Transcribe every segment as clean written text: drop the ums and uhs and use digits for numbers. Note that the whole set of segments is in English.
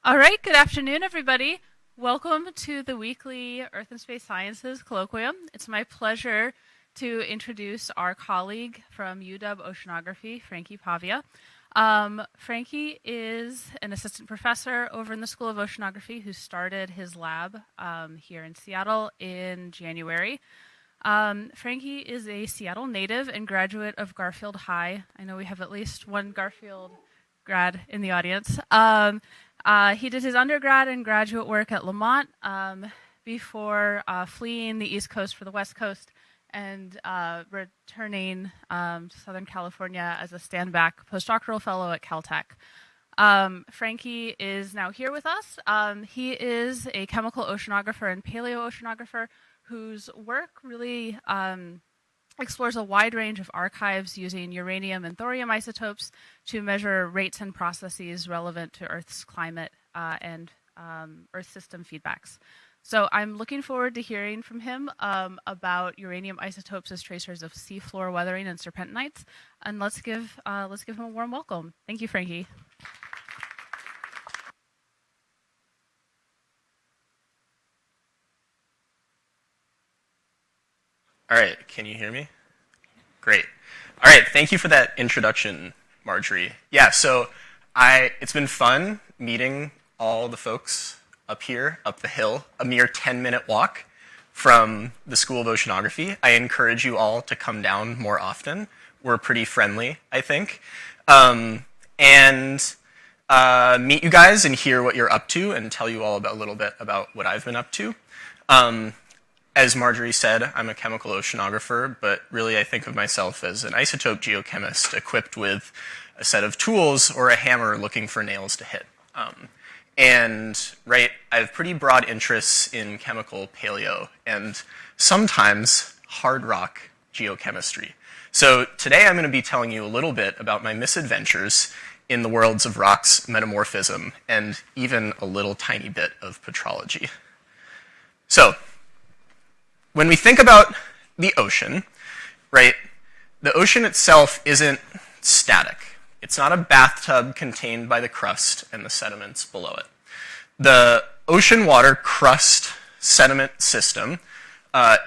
All right, good afternoon, everybody. Welcome to the weekly Earth and Space Sciences Colloquium. It's my pleasure to introduce our colleague from UW Oceanography, Frankie Pavia. Frankie is an assistant professor over in the School of Oceanography who started his lab here in Seattle in January. Frankie is a Seattle native and graduate of Garfield High. I know we have at least one Garfield grad in the audience. He did his undergrad and graduate work at Lamont before fleeing the East Coast for the West Coast and returning to Southern California as a standback postdoctoral fellow at Caltech. Frankie is now here with us. He is a chemical oceanographer and paleooceanographer whose work really explores a wide range of archives using uranium and thorium isotopes to measure rates and processes relevant to Earth's climate and Earth system feedbacks. So I'm looking forward to hearing from him about uranium isotopes as tracers of seafloor weathering and serpentinites. And let's give him a warm welcome. Thank you, Frankie. All right, can you hear me? Great. All right, thank you for that introduction, Marjorie. Yeah, so it's been fun meeting all the folks up here, up the hill, a mere 10-minute walk from the School of Oceanography. I encourage you all to come down more often. We're pretty friendly, I think. And meet you guys and hear what you're up to and tell you all about a little bit about what I've been up to. As Marjorie said, I'm a chemical oceanographer, but really I think of myself as an isotope geochemist equipped with a set of tools or a hammer looking for nails to hit. I have pretty broad interests in chemical paleo and sometimes hard rock geochemistry. So today I'm going to be telling you a little bit about my misadventures in the worlds of rocks, metamorphism, and even a little tiny bit of petrology. So, when we think about the ocean, the ocean itself isn't static. It's not a bathtub contained by the crust and the sediments below it. The ocean water crust sediment system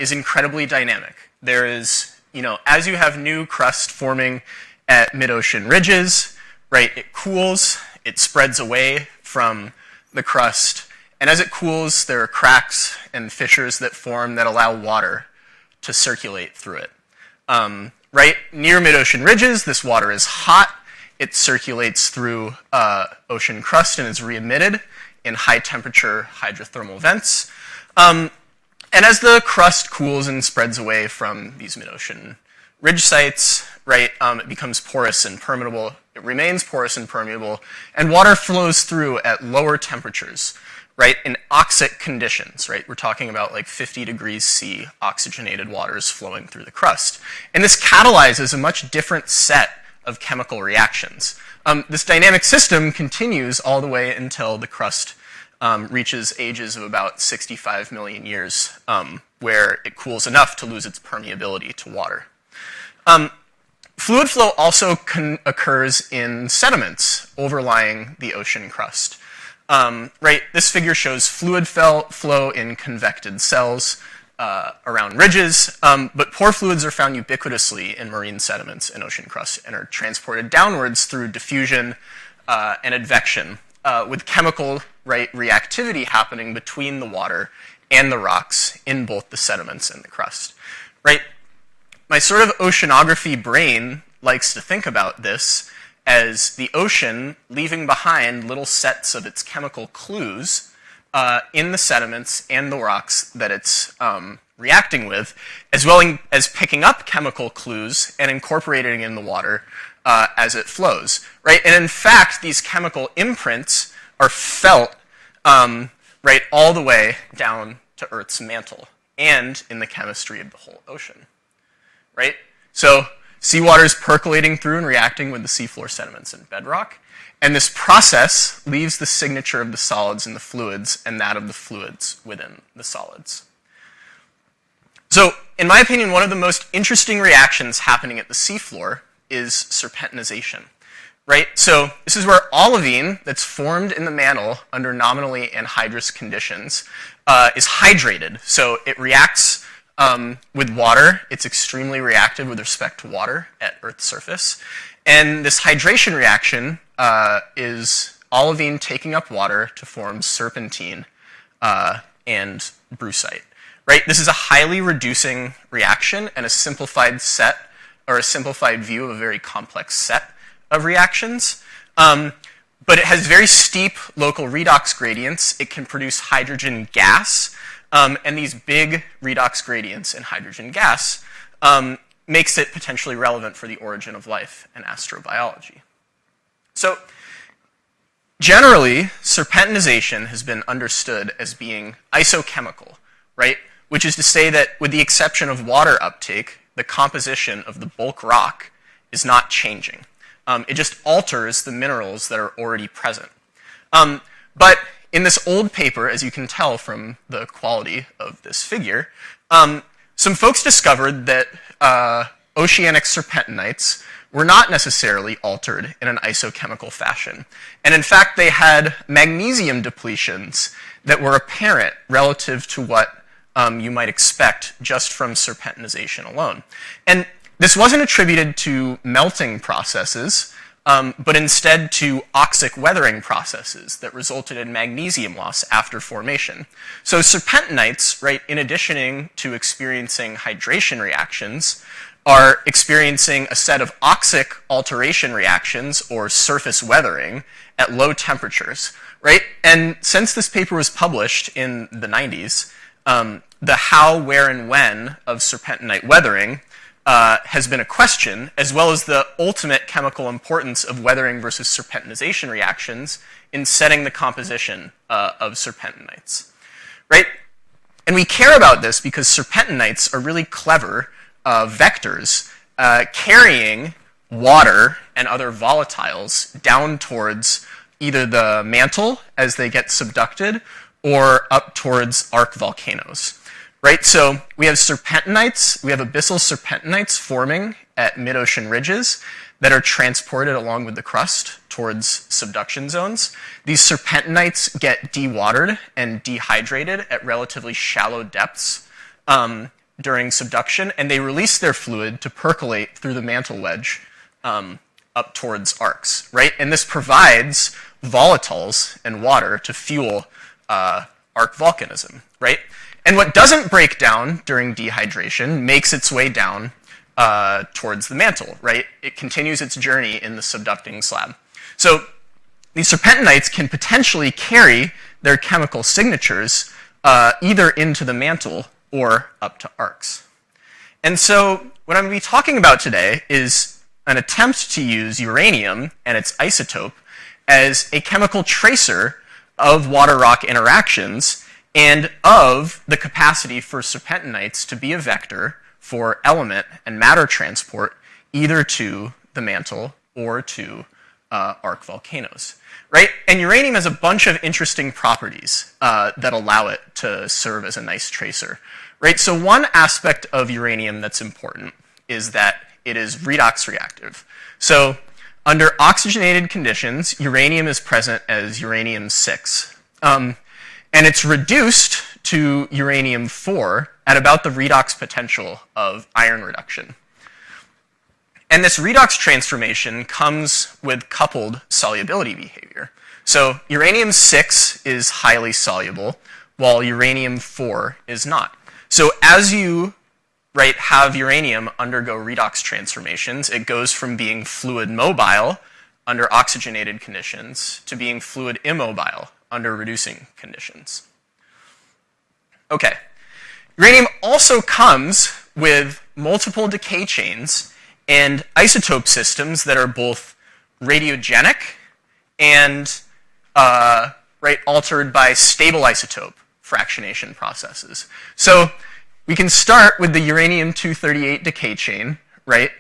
is incredibly dynamic. There is, as you have new crust forming at mid-ocean ridges, it cools, it spreads away from the crust, and as it cools, there are cracks and fissures that form that allow water to circulate through it. Near mid-ocean ridges, this water is hot. It circulates through ocean crust and is re-emitted in high-temperature hydrothermal vents. And as the crust cools and spreads away from these mid-ocean ridge sites, it becomes porous and permeable. It remains porous and permeable, and water flows through at lower temperatures. In oxic conditions, We're talking about 50 degrees C oxygenated waters flowing through the crust. And this catalyzes a much different set of chemical reactions. This dynamic system continues all the way until the crust reaches ages of about 65 million years, where it cools enough to lose its permeability to water. Fluid flow also occurs in sediments overlying the ocean crust. This figure shows fluid flow in convected cells around ridges, but pore fluids are found ubiquitously in marine sediments and ocean crust and are transported downwards through diffusion and advection, with chemical reactivity happening between the water and the rocks in both the sediments and the crust. My sort of oceanography brain likes to think about this as the ocean leaving behind little sets of its chemical clues in the sediments and the rocks that it's reacting with, as well as picking up chemical clues and incorporating in the water as it flows. And in fact, these chemical imprints are felt all the way down to Earth's mantle and in the chemistry of the whole ocean. So seawater is percolating through and reacting with the seafloor sediments and bedrock, and this process leaves the signature of the solids in the fluids and that of the fluids within the solids. So, in my opinion, one of the most interesting reactions happening at the seafloor is serpentinization. right? So this is where olivine that's formed in the mantle under nominally anhydrous conditions is hydrated. So it reacts with water. It's extremely reactive with respect to water at Earth's surface. And this hydration reaction is olivine taking up water to form serpentine and brucite. Right? This is a highly reducing reaction and a simplified set, or a simplified view of a very complex set of reactions. But it has very steep local redox gradients. It can produce hydrogen gas, and these big redox gradients in hydrogen gas makes it potentially relevant for the origin of life and astrobiology. So generally, serpentinization has been understood as being isochemical, right? Which is to say that with the exception of water uptake, the composition of the bulk rock is not changing. It just alters the minerals that are already present. But in this old paper, as you can tell from the quality of this figure, some folks discovered that oceanic serpentinites were not necessarily altered in an isochemical fashion. And in fact, they had magnesium depletions that were apparent relative to what you might expect just from serpentinization alone. And this wasn't attributed to melting processes, but instead to oxic weathering processes that resulted in magnesium loss after formation. So serpentinites, right, in addition to experiencing hydration reactions, are experiencing a set of oxic alteration reactions or surface weathering at low temperatures, right? And since this paper was published in the 90s, the how, where, and when of serpentinite weathering has been a question, as well as the ultimate chemical importance of weathering versus serpentinization reactions in setting the composition of serpentinites, right? And we care about this because serpentinites are really clever vectors carrying water and other volatiles down towards either the mantle as they get subducted or up towards arc volcanoes. Right, so we have serpentinites, we have abyssal serpentinites forming at mid-ocean ridges that are transported along with the crust towards subduction zones. These serpentinites get dewatered and dehydrated at relatively shallow depths during subduction, and they release their fluid to percolate through the mantle wedge up towards arcs, right? And this provides volatiles and water to fuel arc volcanism, right? And what doesn't break down during dehydration makes its way down towards the mantle, right? It continues its journey in the subducting slab. So these serpentinites can potentially carry their chemical signatures either into the mantle or up to arcs. And so what I'm going to be talking about today is an attempt to use uranium and its isotope as a chemical tracer of water-rock interactions and of the capacity for serpentinites to be a vector for element and matter transport either to the mantle or to arc volcanoes, right? And uranium has a bunch of interesting properties that allow it to serve as a nice tracer, right? So one aspect of uranium that's important is that it is redox reactive. So under oxygenated conditions, uranium is present as uranium-6. And it's reduced to uranium-4 at about the redox potential of iron reduction. And this redox transformation comes with coupled solubility behavior. So uranium-6 is highly soluble, while uranium-4 is not. So as you have uranium undergo redox transformations, it goes from being fluid mobile under oxygenated conditions to being fluid immobile under reducing conditions. Okay. Uranium also comes with multiple decay chains and isotope systems that are both radiogenic and altered by stable isotope fractionation processes. So we can start with the uranium-238 decay chain, right?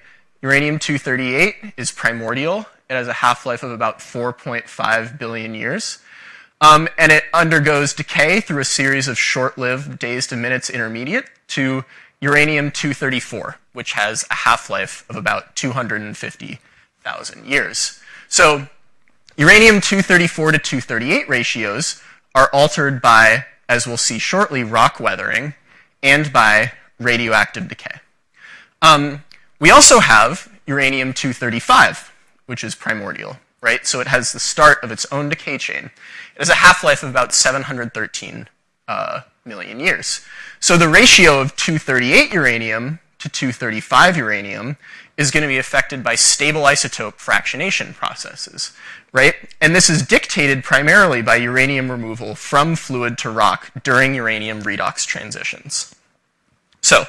Uranium-238 is primordial. It has a half-life of about 4.5 billion years. And it undergoes decay through a series of short-lived days to minutes intermediate to uranium-234, which has a half-life of about 250,000 250,000 years. So uranium-234 to 238 ratios are altered by, as we'll see shortly, rock weathering and by radioactive decay. We also have uranium-235, which is primordial, right? So it has the start of its own decay chain. It has a half-life of about 713 million years. So the ratio of 238 uranium to 235 uranium is going to be affected by stable isotope fractionation processes, right? And this is dictated primarily by uranium removal from fluid to rock during uranium redox transitions. So,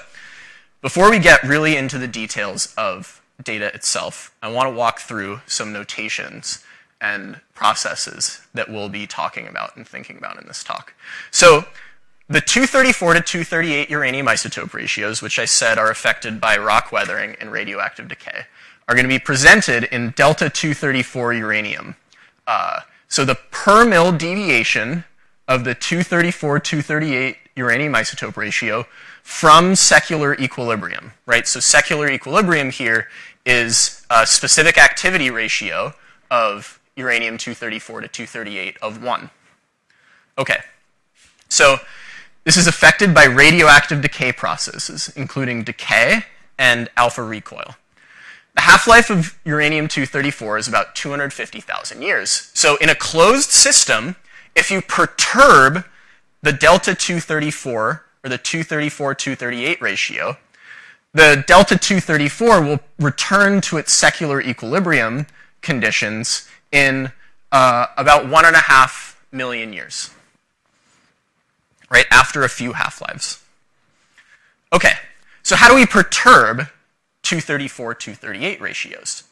before we get really into the details of data itself, I want to walk through some notations and processes that we'll be talking about and thinking about in this talk. So, the 234 to 238 uranium isotope ratios, which I said are affected by rock weathering and radioactive decay, are going to be presented in delta 234 uranium. So the per mil deviation of the 234-238 uranium isotope ratio from secular equilibrium, right? So secular equilibrium here is a specific activity ratio of uranium-234 to 238 of 1. Okay, so this is affected by radioactive decay processes, including decay and alpha recoil. The half-life of uranium-234 is about 250,000 years. So in a closed system, if you perturb the delta 234, or the 234-238 ratio, the delta 234 will return to its secular equilibrium conditions in about 1.5 million years, right, after a few half-lives. Okay, so how do we perturb 234-238 ratios?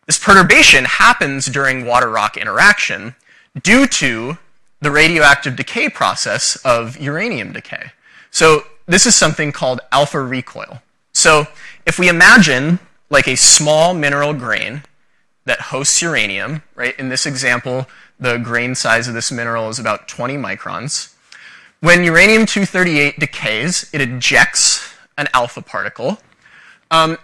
This perturbation happens during water-rock interaction due to the radioactive decay process of uranium decay. So this is something called alpha recoil. So if we imagine like a small mineral grain that hosts uranium, right? In this example, the grain size of this mineral is about 20 microns. When uranium-238 decays, it ejects an alpha particle. And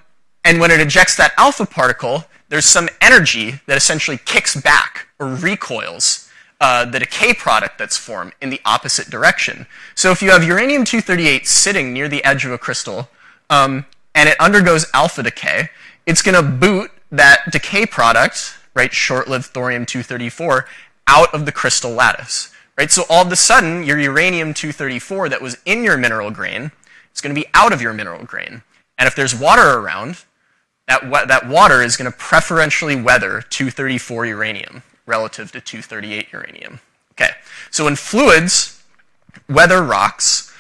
when it ejects that alpha particle, there's some energy that essentially kicks back or recoils the decay product that's formed in the opposite direction. So if you have uranium-238 sitting near the edge of a crystal and it undergoes alpha decay, it's going to boot that decay product, right, short-lived thorium-234, out of the crystal lattice. Right? So all of a sudden, your uranium-234 that was in your mineral grain is going to be out of your mineral grain. And if there's water around, that water is going to preferentially weather 234 uranium relative to 238 uranium. Okay, so when fluids weather rocks,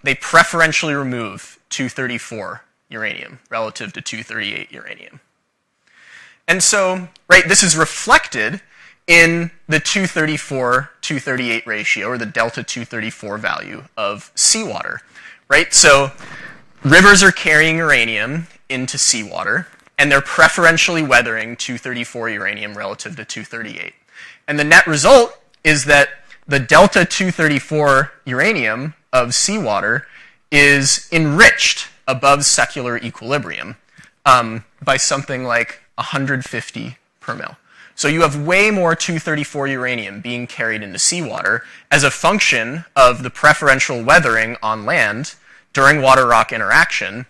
they preferentially remove 234 uranium relative to 238 uranium. And so, right, this is reflected in the 234-238 ratio, or the delta 234 value of seawater, right? So rivers are carrying uranium into seawater, and they're preferentially weathering 234 uranium relative to 238. And the net result is that the delta 234 uranium of seawater is enriched above secular equilibrium by something like 150 per mil. So you have way more 234 uranium being carried into seawater as a function of the preferential weathering on land during water-rock interaction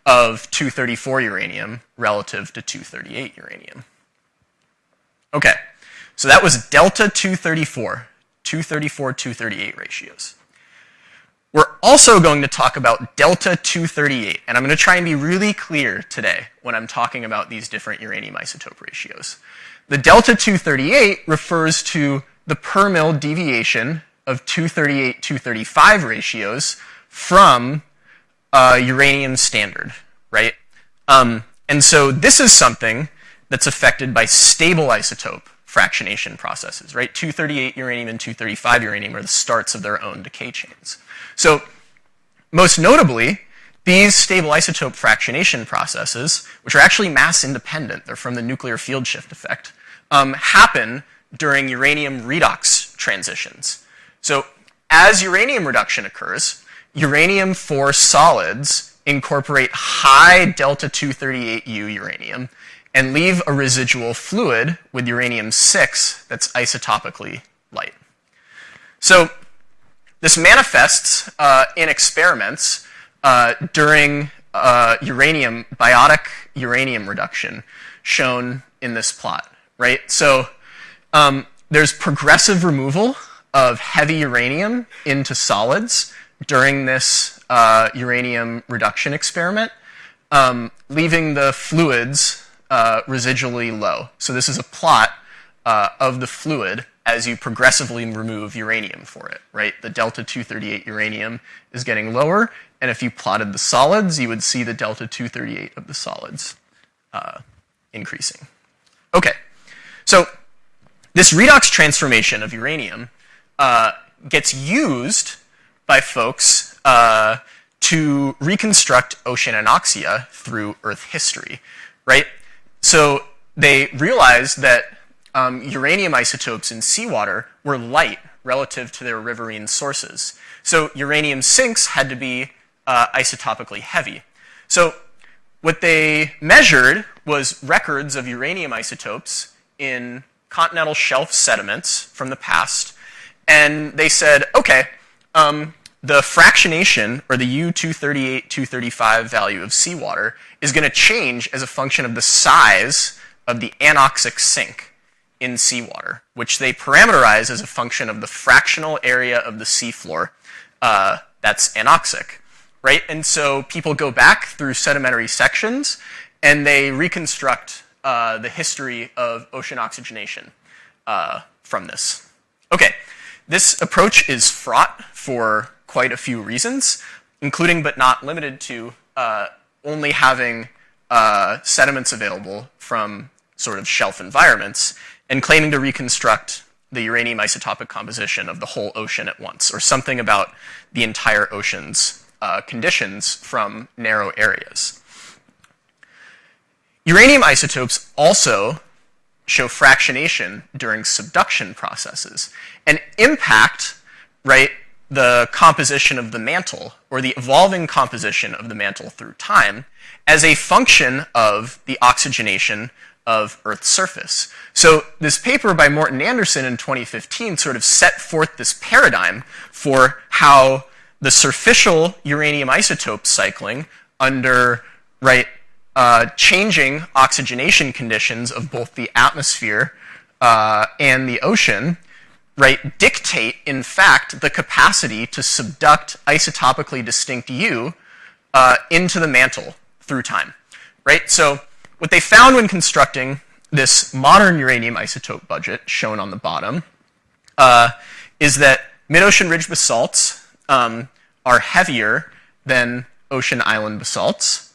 of 234 uranium relative to 238 uranium. Okay, so that was delta 234, 234-238 ratios. We're also going to talk about delta 238, and I'm going to try and be really clear today when I'm talking about these different uranium isotope ratios. The delta 238 refers to the per mil deviation of 238-235 ratios from uranium standard, right? And so this is something that's affected by stable isotope fractionation processes, right? 238 uranium and 235 uranium are the starts of their own decay chains. So most notably, these stable isotope fractionation processes, which are actually mass independent, they're from the nuclear field shift effect, happen during uranium redox transitions. So as uranium reduction occurs, uranium-4 solids incorporate high delta 238U uranium and leave a residual fluid with uranium-6 that's isotopically light. So this manifests in experiments during biotic uranium reduction, shown in this plot, right? So there's progressive removal of heavy uranium into solids during this uranium reduction experiment, leaving the fluids residually low. So this is a plot of the fluid as you progressively remove uranium for it, right? The delta-238 uranium is getting lower, and if you plotted the solids, you would see the delta-238 of the solids increasing. Okay, so this redox transformation of uranium gets used by folks to reconstruct ocean anoxia through Earth history, right? So they realized that uranium isotopes in seawater were light relative to their riverine sources. So uranium sinks had to be isotopically heavy. So what they measured was records of uranium isotopes in continental shelf sediments from the past, and they said, okay, the fractionation, or the U-238, 235 value of seawater, is going to change as a function of the size of the anoxic sink in seawater, which they parameterize as a function of the fractional area of the seafloor that's anoxic, right? And so people go back through sedimentary sections, and they reconstruct the history of ocean oxygenation from this. Okay, this approach is fraught for quite a few reasons, including but not limited to only having sediments available from sort of shelf environments and claiming to reconstruct the uranium isotopic composition of the whole ocean at once, or something about the entire ocean's conditions from narrow areas. Uranium isotopes also show fractionation during subduction processes and impact, right, the composition of the mantle, or the evolving composition of the mantle through time, as a function of the oxygenation of Earth's surface. So this paper by Morton Anderson in 2015 sort of set forth this paradigm for how the surficial uranium isotope cycling under, right, changing oxygenation conditions of both the atmosphere and the ocean, right, dictate, in fact, the capacity to subduct isotopically distinct U into the mantle through time, right? So what they found when constructing this modern uranium isotope budget, shown on the bottom, is that mid-ocean ridge basalts are heavier than ocean island basalts,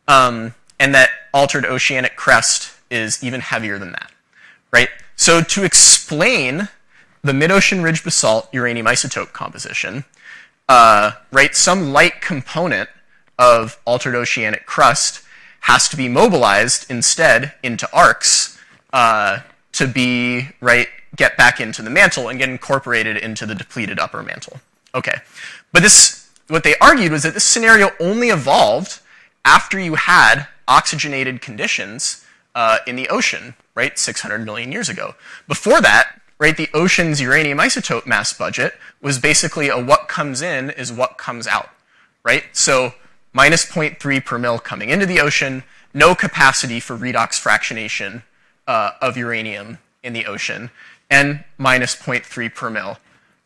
and that altered oceanic crust is even heavier than that, right? So to explain the mid-ocean ridge basalt uranium isotope composition, right, some light component of altered oceanic crust has to be mobilized instead into arcs to be, right, get back into the mantle and get incorporated into the depleted upper mantle. Okay, but this, what they argued was that this scenario only evolved after you had oxygenated conditions in the ocean, right, 600 million years ago. Before that, right, the ocean's uranium isotope mass budget was basically a what comes in is what comes out, right? So minus 0.3 per mil coming into the ocean, no capacity for redox fractionation of uranium in the ocean, and minus 0.3 per mil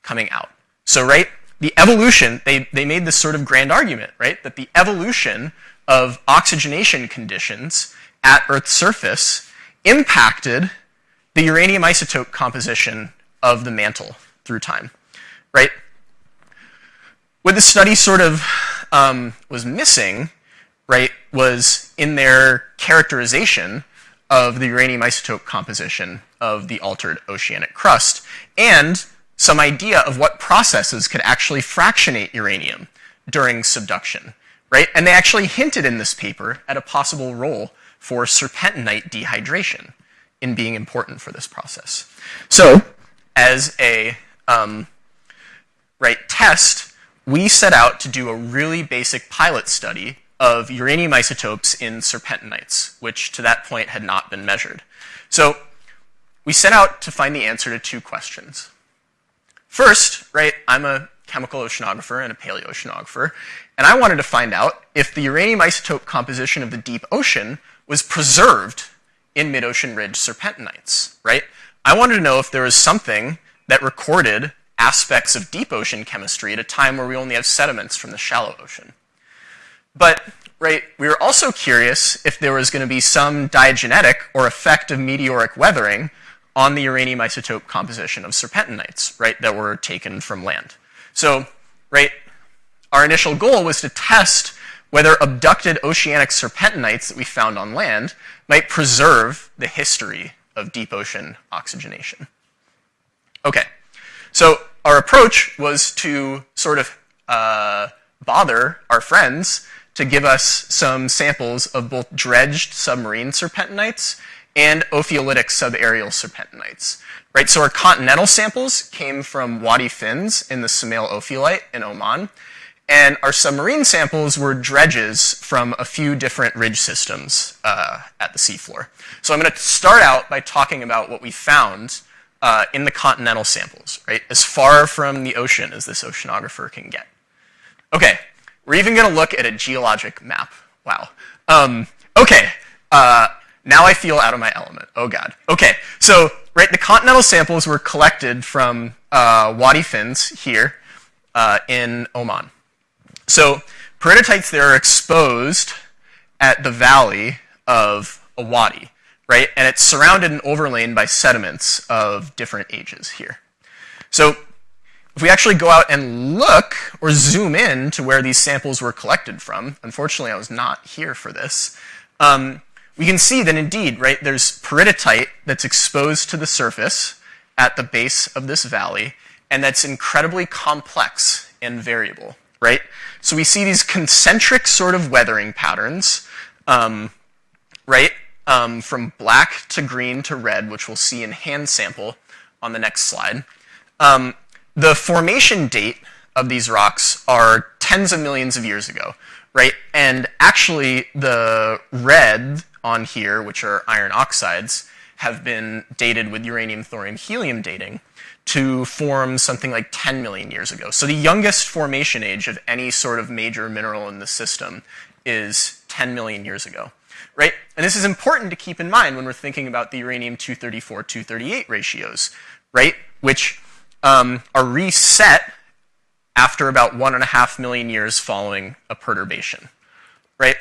coming out. So, right, the evolution, they made this sort of grand argument, right, that the evolution of oxygenation conditions at Earth's surface impacted the uranium isotope composition of the mantle through time, right? What the study sort of was missing, right, was in their characterization of the uranium isotope composition of the altered oceanic crust, and some idea of what processes could actually fractionate uranium during subduction, right? And they actually hinted in this paper at a possible role for serpentinite dehydration in being important for this process. So, as a right, test, we set out to do a really basic pilot study of uranium isotopes in serpentinites, which to that point had not been measured. So we set out to find the answer to two questions. First, right, I'm a chemical oceanographer and a paleoceanographer, and I wanted to find out if the uranium isotope composition of the deep ocean was preserved in mid-ocean ridge serpentinites, right? I wanted to know if there was something that recorded aspects of deep ocean chemistry at a time where we only have sediments from the shallow ocean. But, right, we were also curious if there was going to be some diagenetic or effect of meteoric weathering on the uranium isotope composition of serpentinites, right, that were taken from land. So, right, our initial goal was to test whether abducted oceanic serpentinites that we found on land might preserve the history of deep ocean oxygenation. Okay, so our approach was to sort of bother our friends to give us some samples of both dredged submarine serpentinites and ophiolitic subaerial serpentinites. Right, so our continental samples came from Wadi Fins in the Sumail ophiolite in Oman, and our submarine samples were dredges from a few different ridge systems at the seafloor. So I'm going to start out by talking about what we found in the continental samples, right, as far from the ocean as this oceanographer can get. Okay, we're even going to look at a geologic map. Wow. Okay, now I feel out of my element. Oh, God. Okay, so, right, the continental samples were collected from Wadi Fins here in Oman. So, peridotites there are exposed at the valley of a wadi, right? And it's surrounded and overlain by sediments of different ages here. So, if we actually go out and look or zoom in to where these samples were collected from, unfortunately I was not here for this, we can see that indeed, right, there's peridotite that's exposed to the surface at the base of this valley, and that's incredibly complex and variable, right? So we see these concentric sort of weathering patterns, right, from black to green to red, which we'll see in hand sample on the next slide. The formation date of these rocks are tens of millions of years ago, right? And actually the red on here, which are iron oxides, have been dated with uranium, thorium, helium dating to form something like 10 million years ago. So the youngest formation age of any sort of major mineral in the system is 10 million years ago, right? And this is important to keep in mind when we're thinking about the uranium-234-238 ratios, right? Which are reset after about 1.5 million years following a perturbation, right?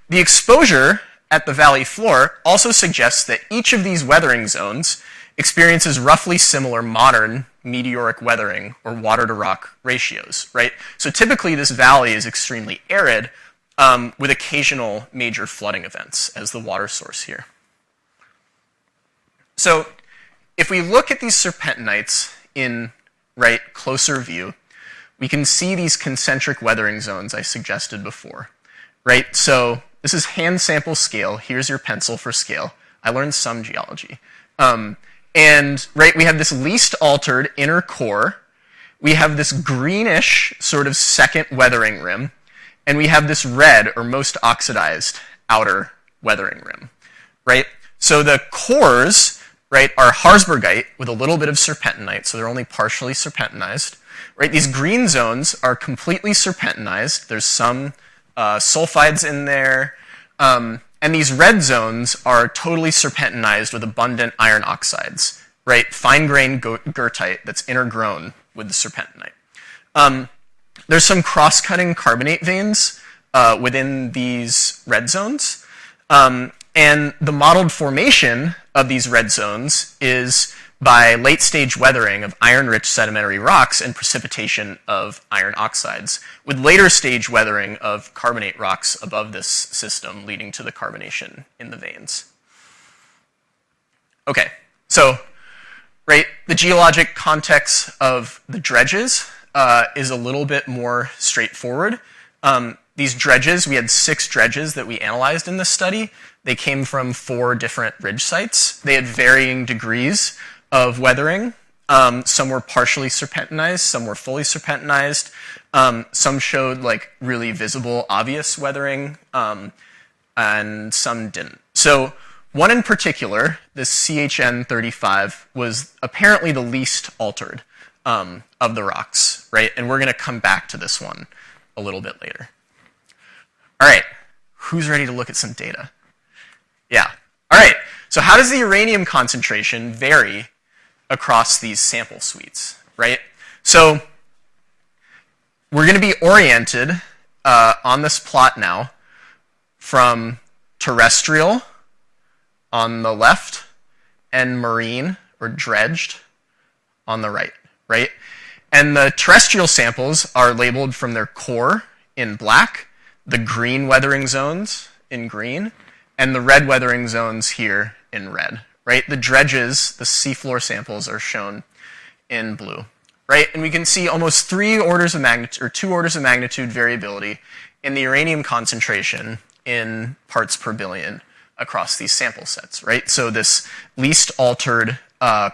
The exposure at the valley floor also suggests that each of these weathering zones experiences roughly similar modern meteoric weathering or water to rock ratios, right? So typically this valley is extremely arid with occasional major flooding events as the water source here. So if we look at these serpentinites in, right, closer view, we can see these concentric weathering zones I suggested before, right? So this is hand sample scale. Here's your pencil for scale. I learned some geology. And, right, we have this least altered inner core. We have this greenish sort of second weathering rim. And we have this red or most oxidized outer weathering rim, right? So the cores, right, are Harzburgite with a little bit of serpentinite, so they're only partially serpentinized, right? These green zones are completely serpentinized. There's some sulfides in there. And these red zones are totally serpentinized with abundant iron oxides, right? Fine-grained goethite that's intergrown with the serpentinite. There's some cross-cutting carbonate veins within these red zones. And the modeled formation of these red zones is by late-stage weathering of iron-rich sedimentary rocks and precipitation of iron oxides, with later-stage weathering of carbonate rocks above this system, leading to the carbonation in the veins. Okay, so, right, the geologic context of the dredges is a little bit more straightforward. These dredges, we had 6 dredges that we analyzed in this study. They came from 4 different ridge sites. They had varying degrees of weathering, Some were partially serpentinized, some were fully serpentinized. Some showed like really visible, obvious weathering, and some didn't. So one in particular, this CHN35, was apparently the least altered of the rocks, right? And we're going to come back to this one a little bit later. All right, who's ready to look at some data? Yeah. All right, so how does the uranium concentration vary across these sample suites, right? So we're going to be oriented on this plot now from terrestrial on the left and marine or dredged on the right, right? And the terrestrial samples are labeled from their core in black, the green weathering zones in green, and the red weathering zones here in red, right? The dredges, the seafloor samples, are shown in blue, right? And we can see almost 2 orders of magnitude variability in the uranium concentration in parts per billion across these sample sets, right? So this least altered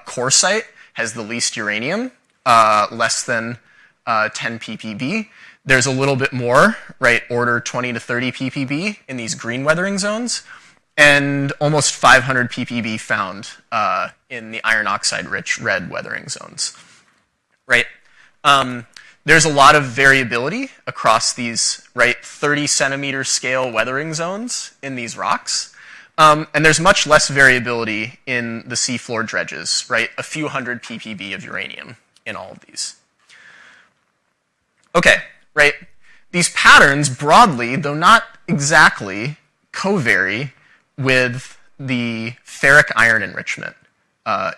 core site has the least uranium, less than 10 ppb. There's a little bit more, right, order 20 to 30 ppb in these green weathering zones, and almost 500 ppb found in the iron oxide-rich red weathering zones, right? There's a lot of variability across these, right, 30-centimeter scale weathering zones in these rocks, and there's much less variability in the seafloor dredges, right? A few hundred ppb of uranium in all of these. Okay, right? These patterns broadly, though not exactly, co-vary with the ferric iron enrichment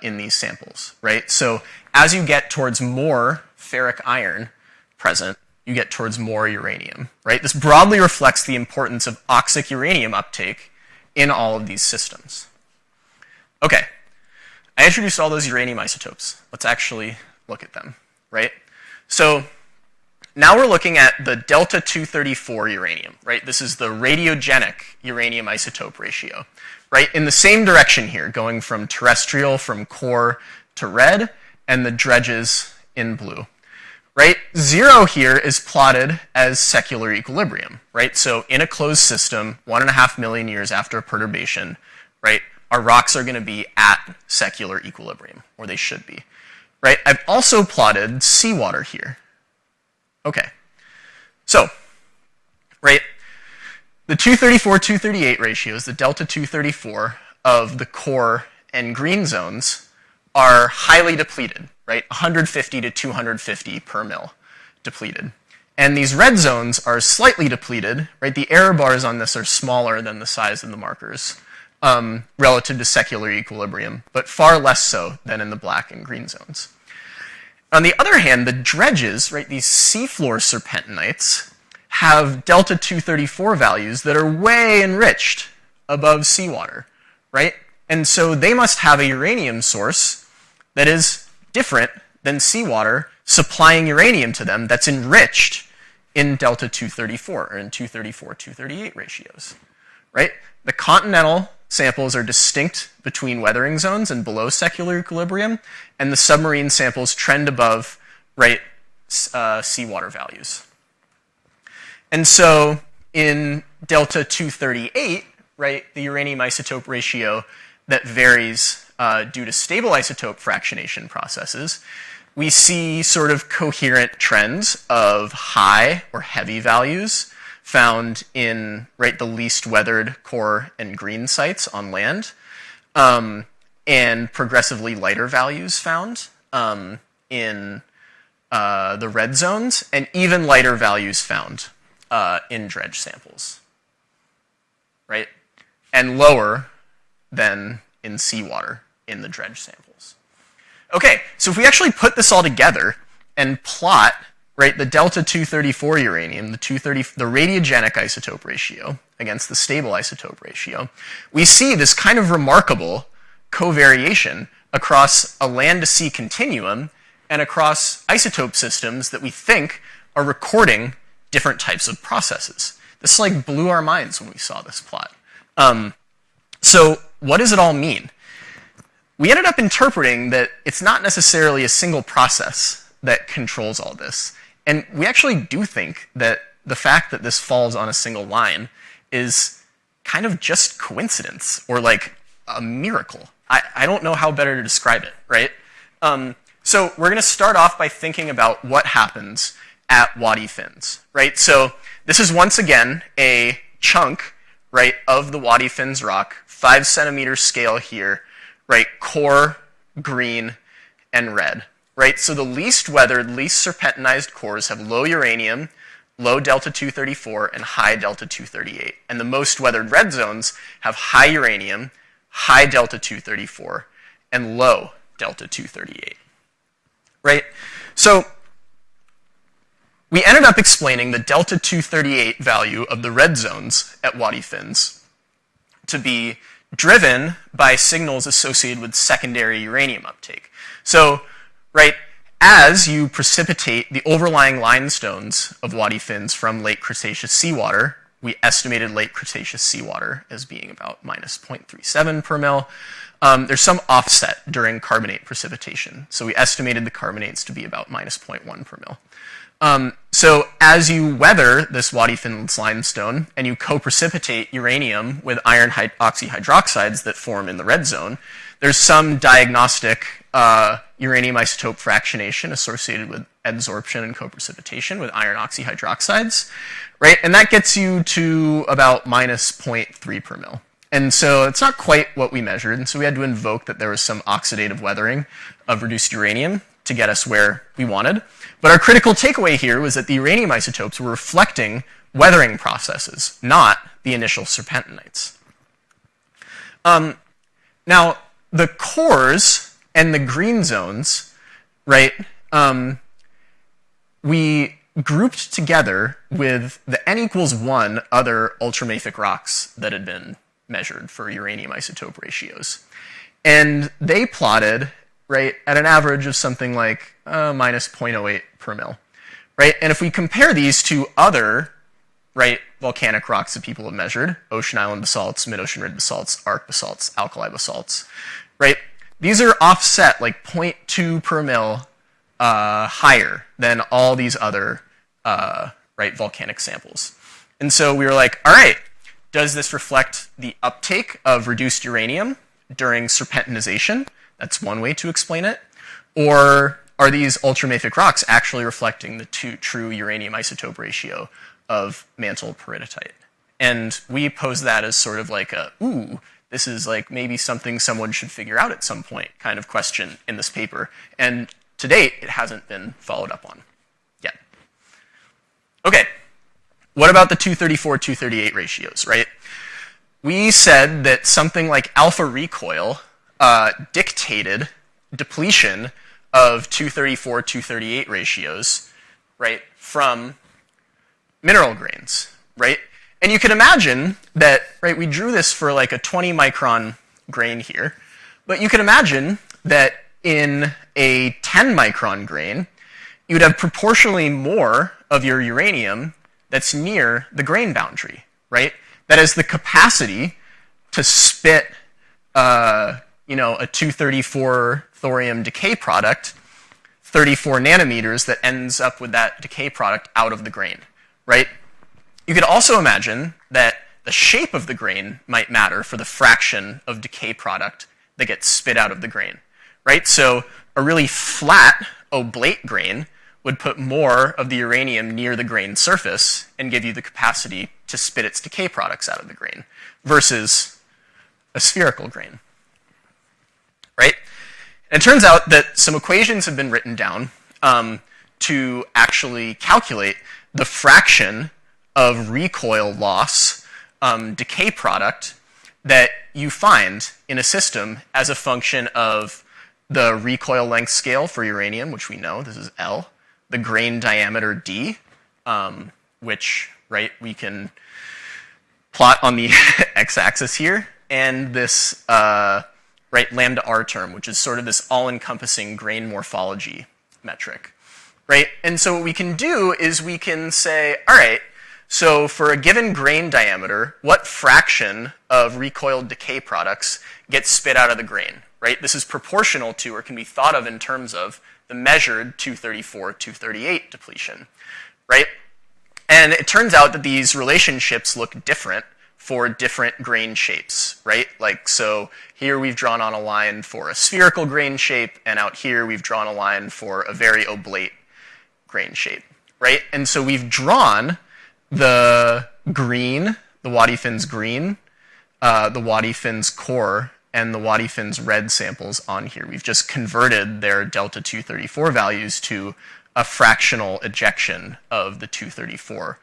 in these samples, right? So as you get towards more ferric iron present, you get towards more uranium, right? This broadly reflects the importance of oxic uranium uptake in all of these systems. Okay, I introduced all those uranium isotopes. Let's actually look at them, right? So now we're looking at the delta 234 uranium, right? This is the radiogenic uranium isotope ratio, right? In the same direction here, going from terrestrial, from core to red, and the dredges in blue, right? 0 here is plotted as secular equilibrium, right? So in a closed system, 1.5 million years after a perturbation, right, our rocks are going to be at secular equilibrium, or they should be, right? I've also plotted seawater here. Okay, so, right, the 234-238 ratios, the delta 234 of the core and green zones are highly depleted, right? 150 to 250 per mil depleted. And these red zones are slightly depleted, right? The error bars on this are smaller than the size of the markers relative to secular equilibrium, but far less so than in the black and green zones. On the other hand, the dredges, right, these seafloor serpentinites, have delta 234 values that are way enriched above seawater, right? And so they must have a uranium source that is different than seawater supplying uranium to them that's enriched in delta 234 or in 234-238 ratios, right? The continental samples are distinct between weathering zones and below secular equilibrium, and the submarine samples trend above, right, seawater values. And so in delta 238, right, the uranium isotope ratio that varies due to stable isotope fractionation processes, we see sort of coherent trends of high or heavy values found in, right, the least weathered core and green sites on land, and progressively lighter values found in the red zones, and even lighter values found in dredge samples, right? And lower than in seawater in the dredge samples. Okay, so if we actually put this all together and plot, right, the delta 234 uranium, the radiogenic isotope ratio against the stable isotope ratio, we see this kind of remarkable covariation across a land-to-sea continuum and across isotope systems that we think are recording different types of processes. This like blew our minds when we saw this plot. So what does it all mean? we ended up interpreting that it's not necessarily a single process that controls all this. And we actually do think that the fact that this falls on a single line is kind of just coincidence or like a miracle. I don't know how better to describe it, right? So we're going to start off by thinking about what happens at Wadi Fins, right? So this is once again a chunk, right, of the Wadi Fins rock, 5 centimeter scale here, right, core, green, and red, right? So the least weathered, least serpentinized cores have low uranium, low delta 234, and high delta 238. And the most weathered red zones have high uranium, high delta 234, and low delta 238, right? So we ended up explaining the delta 238 value of the red zones at Wadi Fins to be driven by signals associated with secondary uranium uptake. So, right, as you precipitate the overlying limestones of Wadi Fins from late Cretaceous seawater, we estimated late Cretaceous seawater as being about minus 0.37 per mil. There's some offset during carbonate precipitation. So we estimated the carbonates to be about minus 0.1 per mil. So as you weather this Wadi Fins limestone and you co-precipitate uranium with iron oxyhydroxides that form in the red zone, there's some diagnostic uranium isotope fractionation associated with adsorption and co-precipitation with iron oxyhydroxides, right? And that gets you to about minus 0.3 per mil. And so it's not quite what we measured, and so we had to invoke that there was some oxidative weathering of reduced uranium to get us where we wanted. But our critical takeaway here was that the uranium isotopes were reflecting weathering processes, not the initial serpentinites. Now, the cores and the green zones, right, we grouped together with the n equals 1 other ultramafic rocks that had been measured for uranium isotope ratios. And they plotted, right, at an average of something like minus 0.08 per mil, right? And if we compare these to other, right, volcanic rocks that people have measured, ocean island basalts, mid-ocean ridge basalts, arc basalts, alkali basalts, right, these are offset like 0.2 per mil higher than all these other, right, volcanic samples. And so we were like, all right, does this reflect the uptake of reduced uranium during serpentinization? That's one way to explain it. Or are these ultramafic rocks actually reflecting the true uranium isotope ratio of mantle peridotite? And we pose that as sort of like a, ooh, this is like maybe something someone should figure out at some point kind of question in this paper. And to date, it hasn't been followed up on yet. Okay, what about the 234-238 ratios, right? We said that something like alpha recoil dictated depletion of 234-238 ratios, right, from mineral grains, right? And you can imagine that, right, we drew this for like a 20 micron grain here, but you can imagine that in a 10 micron grain, you would have proportionally more of your uranium that's near the grain boundary, right? That has the capacity to spit, a 234 thorium decay product, 34 nanometers that ends up with that decay product out of the grain, right? You could also imagine that the shape of the grain might matter for the fraction of decay product that gets spit out of the grain, right? So a really flat, oblate grain would put more of the uranium near the grain surface and give you the capacity to spit its decay products out of the grain versus a spherical grain, right? And it turns out that some equations have been written down to actually calculate the fraction of recoil loss decay product that you find in a system as a function of the recoil length scale for uranium, which we know, this is L, the grain diameter D, which, right, we can plot on the x-axis here, and this, right, lambda R term, which is sort of this all-encompassing grain morphology metric, right? And so what we can do is we can say, all right, So for a given grain diameter, what fraction of recoiled decay products gets spit out of the grain, right? This is proportional to, or can be thought of in terms of, the measured 234, 238 depletion, right? And it turns out that these relationships look different for different grain shapes, right? Like, so here we've drawn on a line for a spherical grain shape, and out here we've drawn a line for a very oblate grain shape, right? And so we've drawn the green, the Waddy fins green, the Waddy fins core, and the Waddy fins red samples on here. We've just converted their delta 234 values to a fractional ejection of the 234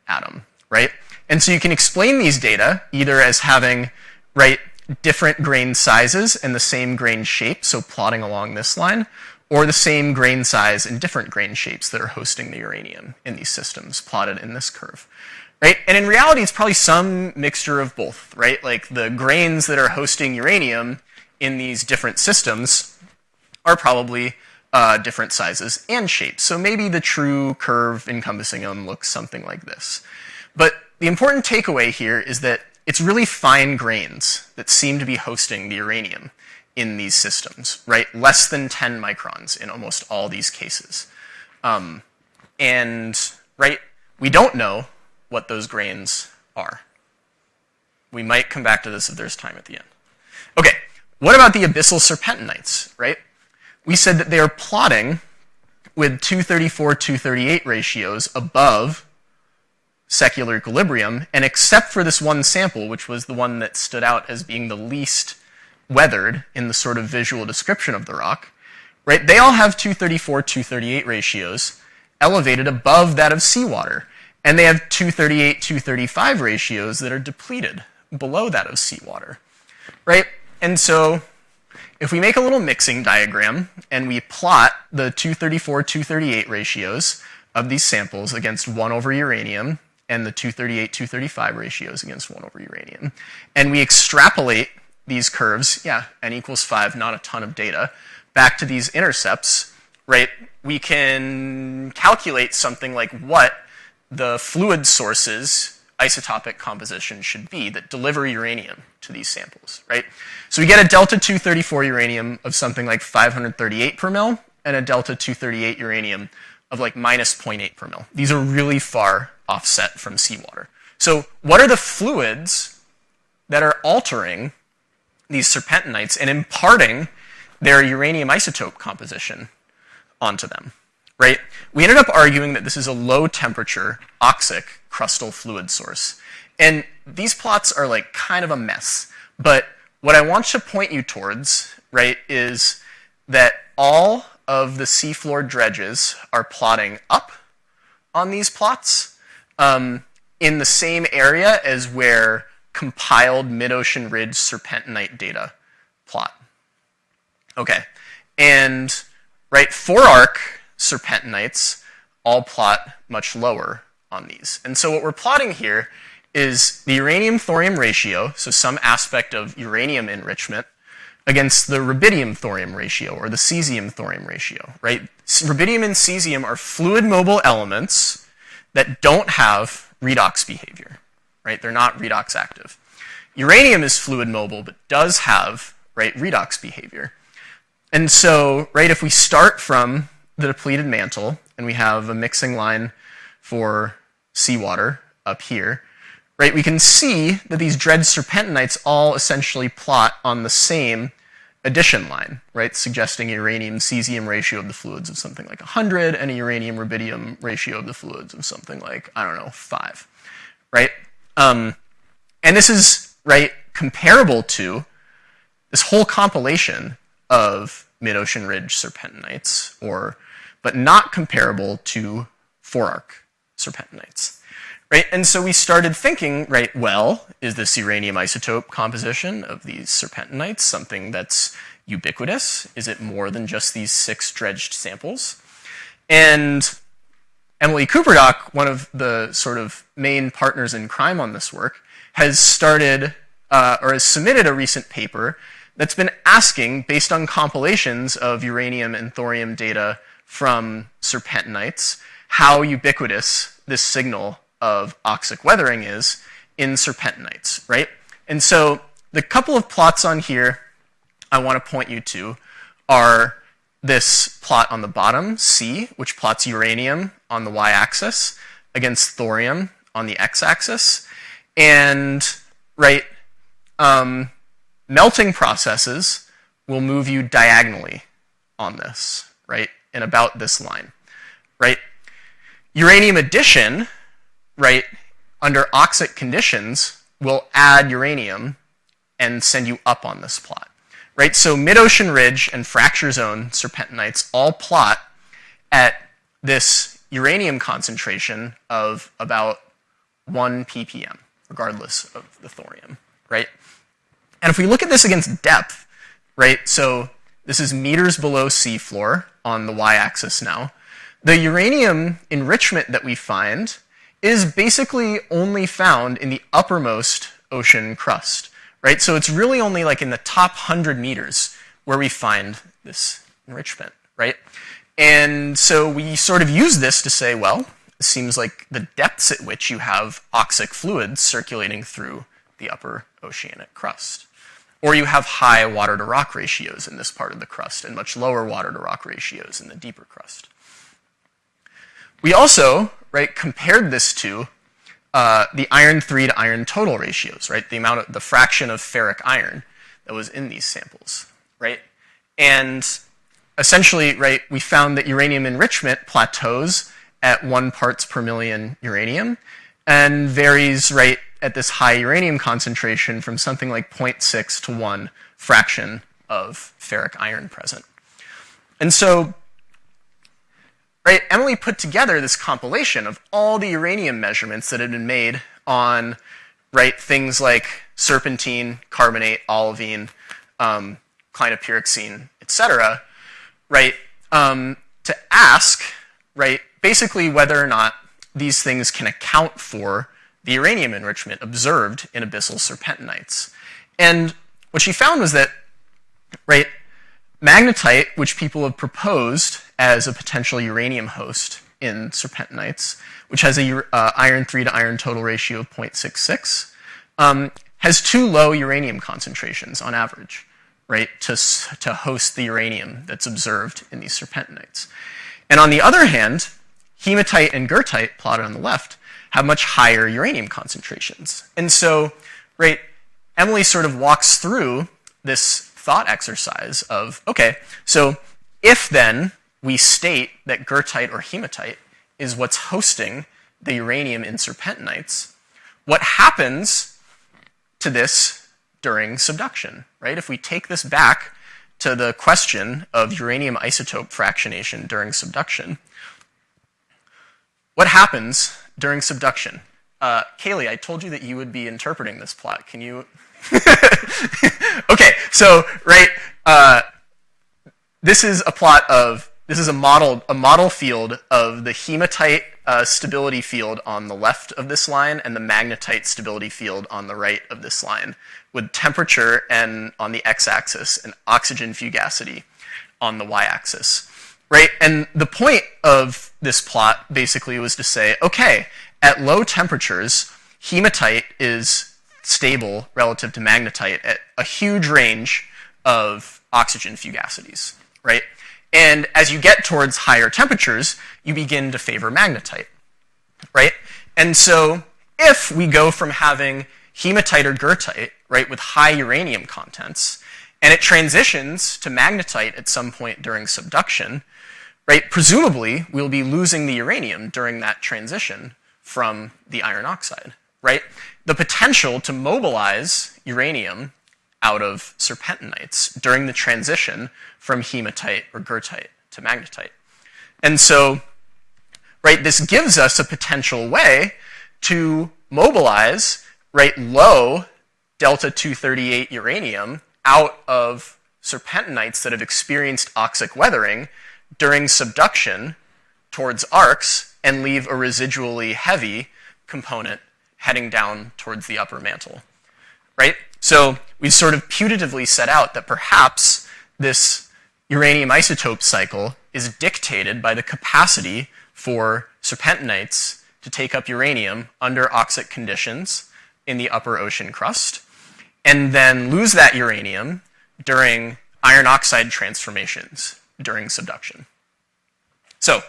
atom, right? And so you can explain these data either as having, right, different grain sizes and the same grain shape, so plotting along this line, or the same grain size and different grain shapes that are hosting the uranium in these systems, plotted in this curve, right? And in reality, it's probably some mixture of both, right? Like the grains that are hosting uranium in these different systems are probably different sizes and shapes. So maybe the true curve encompassing them looks something like this. But the important takeaway here is that it's really fine grains that seem to be hosting the uranium in these systems, right? Less than 10 microns in almost all these cases. And, right, we don't know what those grains are. We might come back to this if there's time at the end. Okay, what about the abyssal serpentinites, right? We said that they are plotting with 234, 238 ratios above secular equilibrium, and except for this one sample, which was the one that stood out as being the least weathered in the sort of visual description of the rock, right? They all have 234, 238 ratios elevated above that of seawater. And they have 238, 235 ratios that are depleted below that of seawater, right? And so if we make a little mixing diagram and we plot the 234, 238 ratios of these samples against 1 over uranium and the 238, 235 ratios against 1 over uranium, and we extrapolate these curves, n equals 5, not a ton of data, back to these intercepts, right, we can calculate something like what the fluid sources isotopic composition should be that deliver uranium to these samples, right? So we get a delta 234 uranium of something like 538 per mil and a delta 238 uranium of like minus 0.8 per mil. These are really far offset from seawater. So what are the fluids that are altering these serpentinites and imparting their uranium isotope composition onto them, right? We ended up arguing that this is a low temperature oxic crustal fluid source. And these plots are like kind of a mess. But what I want to point you towards, right, is that all of the seafloor dredges are plotting up on these plots in the same area as where compiled mid-ocean ridge serpentinite data plot. Okay, and right, 4-arc serpentinites all plot much lower on these. And so what we're plotting here is the uranium-thorium ratio, so some aspect of uranium enrichment, against the rubidium-thorium ratio, or the cesium-thorium ratio, right? Rubidium and cesium are fluid-mobile elements that don't have redox behavior, right? They're not redox active. Uranium is fluid-mobile, but does have, right, redox behavior. And so, right, if we start from the depleted mantle, and we have a mixing line for seawater up here, right, we can see that these dredged serpentinites all essentially plot on the same addition line, right, suggesting a uranium-cesium ratio of the fluids of something like 100 and a uranium-rubidium ratio of the fluids of something like, 5, right? And this is, right, comparable to this whole compilation of mid-ocean ridge serpentinites, but not comparable to 4-arc serpentinites, right? And so we started thinking, right, well, is this uranium isotope composition of these serpentinites something that's ubiquitous? Is it more than just these 6 dredged samples? And Emily Cooperdock, one of the sort of main partners in crime on this work, has started or has submitted a recent paper that's been asking, based on compilations of uranium and thorium data from serpentinites, how ubiquitous this signal of oxic weathering is in serpentinites, right? And so the couple of plots on here I want to point you to are this plot on the bottom, C, which plots uranium on the y-axis against thorium on the x-axis. And, right, melting processes will move you diagonally on this, right, in about this line, right? Uranium addition, right, under oxic conditions will add uranium and send you up on this plot, right? So mid-ocean ridge and fracture zone serpentinites all plot at this uranium concentration of about 1 ppm, regardless of the thorium, right? And if we look at this against depth, right, so this is meters below seafloor on the y-axis now, the uranium enrichment that we find is basically only found in the uppermost ocean crust, right? So it's really only like in the top 100 meters where we find this enrichment, right? And so we sort of use this to say, well, it seems like the depths at which you have oxic fluids circulating through the upper oceanic crust. Or you have high water-to-rock ratios in this part of the crust and much lower water-to-rock ratios in the deeper crust. We also, right, compared this to the iron 3 to iron total ratios, right, the fraction of ferric iron that was in these samples, right? And essentially, right, we found that uranium enrichment plateaus at 1 parts per million uranium and varies, right, at this high uranium concentration from something like 0.6 to 1 fraction of ferric iron present. And so, right, Emily put together this compilation of all the uranium measurements that had been made on, right, things like serpentine, carbonate, olivine, clinopyroxene, etc., right, to ask, right, basically whether or not these things can account for the uranium enrichment observed in abyssal serpentinites. And what she found was that, right, magnetite, which people have proposed as a potential uranium host in serpentinites, which has a iron 3 to iron total ratio of 0.66, has too low uranium concentrations on average, right, to host the uranium that's observed in these serpentinites. And on the other hand, hematite and goethite, plotted on the left, have much higher uranium concentrations. And so, right, Emily sort of walks through this thought exercise of, okay, so if then we state that goethite or hematite is what's hosting the uranium in serpentinites, what happens to this during subduction, right? If we take this back to the question of uranium isotope fractionation during subduction, what happens during subduction? Kaylee, I told you that you would be interpreting this plot. Can you? Okay, so, right, this is a model field of the hematite stability field on the left of this line and the magnetite stability field on the right of this line, with temperature and on the x-axis and oxygen fugacity on the y-axis. Right, and the point of this plot basically was to say, okay, at low temperatures, hematite is stable relative to magnetite at a huge range of oxygen fugacities, right? And as you get towards higher temperatures, you begin to favor magnetite, right? And so if we go from having hematite or goethite, right, with high uranium contents, and it transitions to magnetite at some point during subduction, right, presumably we'll be losing the uranium during that transition from the iron oxide, right? The potential to mobilize uranium out of serpentinites during the transition from hematite or goethite to magnetite. And so, right, this gives us a potential way to mobilize, right, low delta 238 uranium out of serpentinites that have experienced oxic weathering during subduction towards arcs and leave a residually heavy component heading down towards the upper mantle, right? So we've sort of putatively set out that perhaps this uranium isotope cycle is dictated by the capacity for serpentinites to take up uranium under oxic conditions in the upper ocean crust, and then lose that uranium during iron oxide transformations during subduction. So,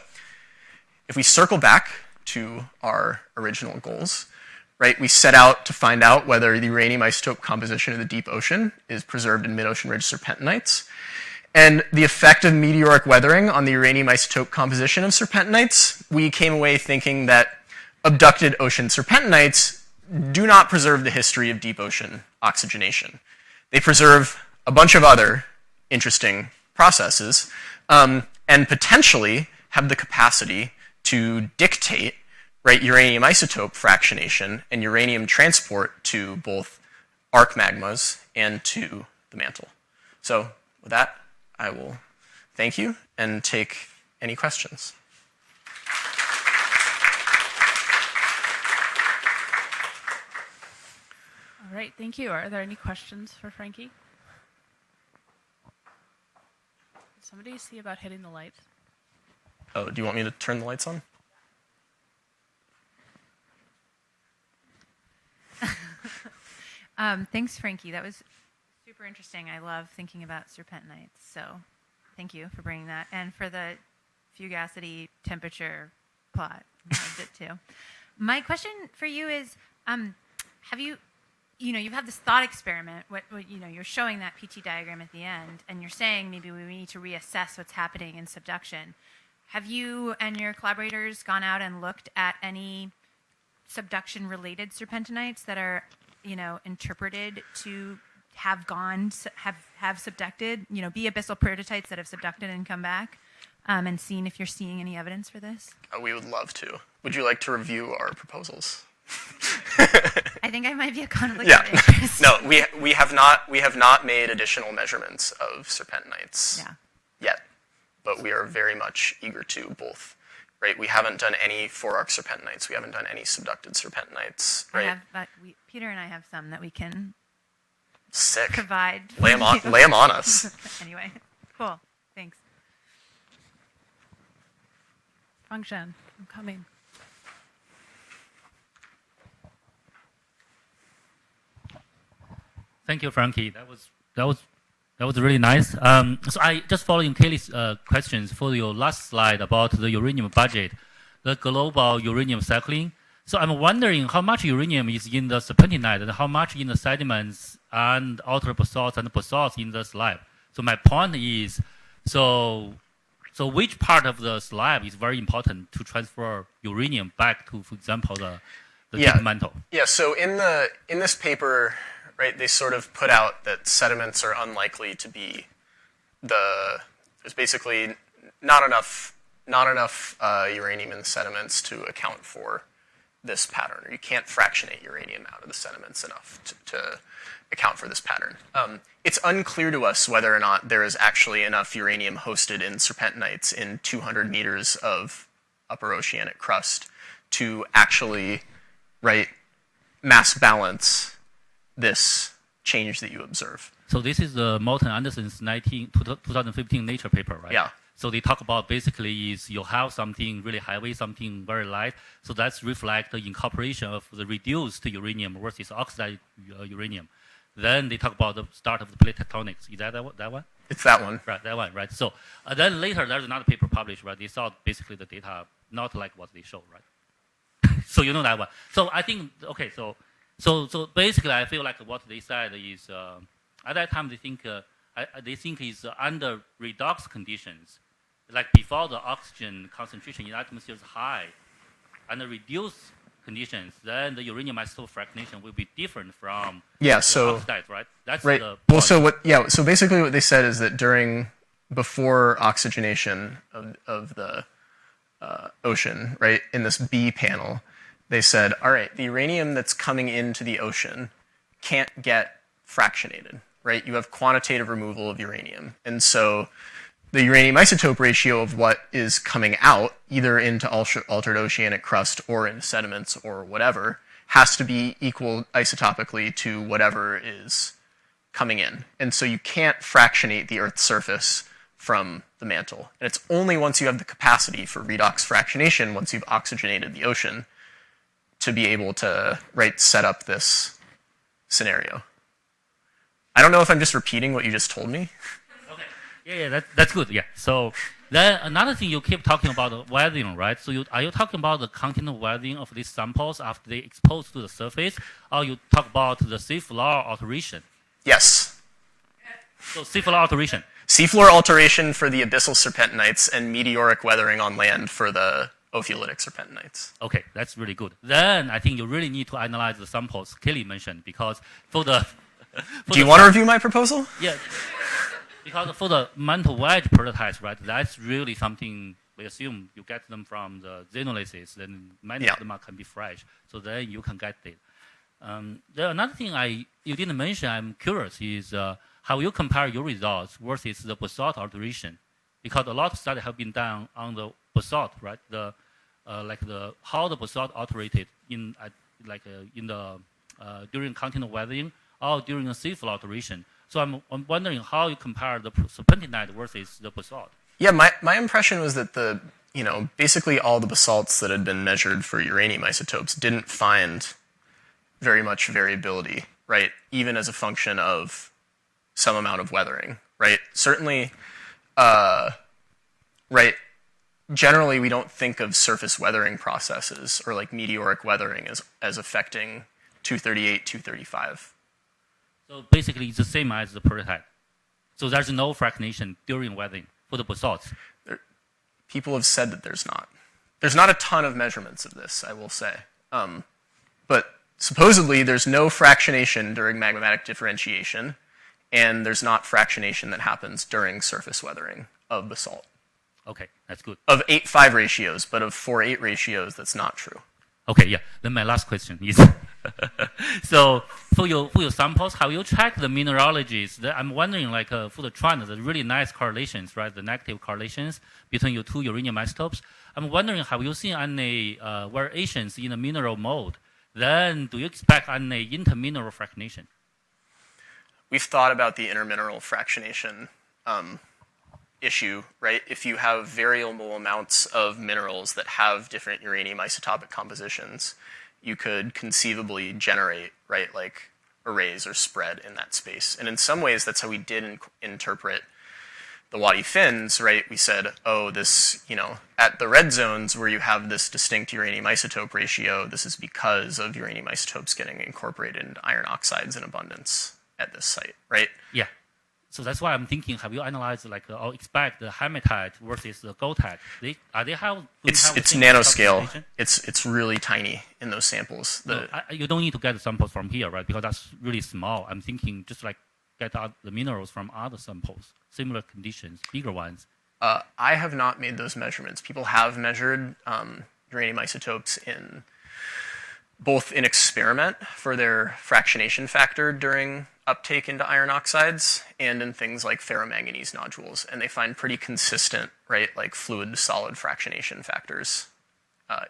if we circle back to our original goals, right, we set out to find out whether the uranium isotope composition of the deep ocean is preserved in mid-ocean ridge serpentinites, and the effect of meteoric weathering on the uranium isotope composition of serpentinites. We came away thinking that abducted ocean serpentinites do not preserve the history of deep ocean oxygenation. They preserve a bunch of other interesting processes, and potentially have the capacity to dictate, right, uranium isotope fractionation and uranium transport to both arc magmas and to the mantle. So with that, I will thank you and take any questions. All right, thank you. Are there any questions for Frankie? Did somebody see about hitting the lights? Oh, do you want me to turn the lights on? Thanks, Frankie. That was super interesting. I love thinking about serpentinites. So thank you for bringing that. And for the fugacity temperature plot. I loved it too. My question for you is, have you, you've had this thought experiment. You're showing that PT diagram at the end, and you're saying maybe we need to reassess what's happening in subduction. Have you and your collaborators gone out and looked at any subduction-related serpentinites that are, interpreted to have subducted, be abyssal peridotite that have subducted and come back, and seen if you're seeing any evidence for this? We would love to. Would you like to review our proposals? I think I might be a conflict of interest. No, we have not made additional measurements of serpentinites yet, but we are very much eager to both. Right, we haven't done any 4-arc serpentinites. We haven't done any subducted serpentinites. Right, Peter and I have some that we can provide. Lay them on us. Anyway, cool. Thanks. Function, I'm coming. Thank you, Frankie. That was really nice. So I just following Kelly's questions for your last slide about the uranium budget, the global uranium cycling. So I'm wondering how much uranium is in the serpentinite and how much in the sediments and outer basalts and basalts in the slab. So my point is, so which part of the slab is very important to transfer uranium back to, for example, the deep mantle? Yeah. So in this paper, right, they sort of put out that sediments are unlikely to be there's basically not enough uranium in the sediments to account for this pattern, or you can't fractionate uranium out of the sediments enough to account for this pattern. It's unclear to us whether or not there is actually enough uranium hosted in serpentinites in 200 meters of upper oceanic crust to actually, right, mass balance this change that you observe. So this is the Moulton Anderson's 2015 Nature paper, right? Yeah. So they talk about basically is you have something really heavy, something very light. So that's reflect the incorporation of the reduced uranium versus oxidized uranium. Then they talk about the start of the plate tectonics. Is that one? It's that one. Right, that one, right. So then later there's another paper published, right? They saw basically the data not like what they show, right? So you know that one. So I think, okay, so basically I feel like what they said is, at that time they think is under redox conditions, like before the oxygen concentration in the atmosphere is high, under reduced conditions, then the uranium isotope fractionation will be different from oxidized, right? That's right. The well, so basically what they said is that before oxygenation of the ocean, right, in this B panel, they said, all right, the uranium that's coming into the ocean can't get fractionated, right? You have quantitative removal of uranium. And so the uranium isotope ratio of what is coming out, either into altered oceanic crust or in sediments or whatever, has to be equal isotopically to whatever is coming in. And so you can't fractionate the Earth's surface from the mantle. And it's only once you have the capacity for redox fractionation, once you've oxygenated the ocean, to be able to set up this scenario. I don't know if I'm just repeating what you just told me. Okay. Yeah, that's good. Yeah. So then another thing you keep talking about the weathering, right? So are you talking about the continental weathering of these samples after they exposed to the surface, or you talk about the seafloor alteration? Yes. So seafloor alteration. Seafloor alteration for the abyssal serpentinites and meteoric weathering on land for the ophiolitic serpentinites. Okay, that's really good. Then I think you really need to analyze the samples Kelly mentioned, because for the do you want to review my proposal? Yeah, because for the mantle wedge prototypes, right, that's really something we assume you get them from the xenolysis, then many of them can be fresh, so then you can get it. Another thing you didn't mention, I'm curious, is how you compare your results versus the basalt alteration, because a lot of studies have been done on the basalt, right? How the basalt alterated during continental weathering or during the seafloor alteration. So I'm wondering how you compare the serpentinite versus the basalt. Yeah, my impression was that basically all the basalts that had been measured for uranium isotopes didn't find very much variability, right? Even as a function of some amount of weathering, right? Certainly, right. Generally, we don't think of surface weathering processes or like meteoric weathering as affecting 238, 235. So basically, it's the same as the prototype. So there's no fractionation during weathering for the basalts. People have said that there's not. There's not a ton of measurements of this, I will say. But supposedly, there's no fractionation during magmatic differentiation, and there's not fractionation that happens during surface weathering of basalt. Okay, that's good. Of 8:5 ratios, but of 4:8 ratios, that's not true. Okay, yeah. Then my last question is, so for your samples, how you check the mineralogies? I'm wondering, for the trend, the really nice correlations, right? The negative correlations between your two uranium isotopes. I'm wondering, have you seen any variations in the mineral mode? Then do you expect any intermineral fractionation? We've thought about the intermineral fractionation issue, right? If you have variable amounts of minerals that have different uranium isotopic compositions, you could conceivably generate, right, like arrays or spread in that space. And in some ways, that's how we did interpret the Wadi fins, right? We said, oh, this, at the red zones where you have this distinct uranium isotope ratio, this is because of uranium isotopes getting incorporated into iron oxides in abundance at this site, right? Yeah. So that's why I'm thinking, have you analyzed or expect the hematite versus the goethite? It's nanoscale. It's really tiny in those samples. You don't need to get the samples from here, right? Because that's really small. I'm thinking just get out the minerals from other samples, similar conditions, bigger ones. I have not made those measurements. People have measured uranium isotopes both in experiment for their fractionation factor during uptake into iron oxides and in things like ferromanganese nodules. And they find pretty consistent, right, like fluid to solid fractionation factors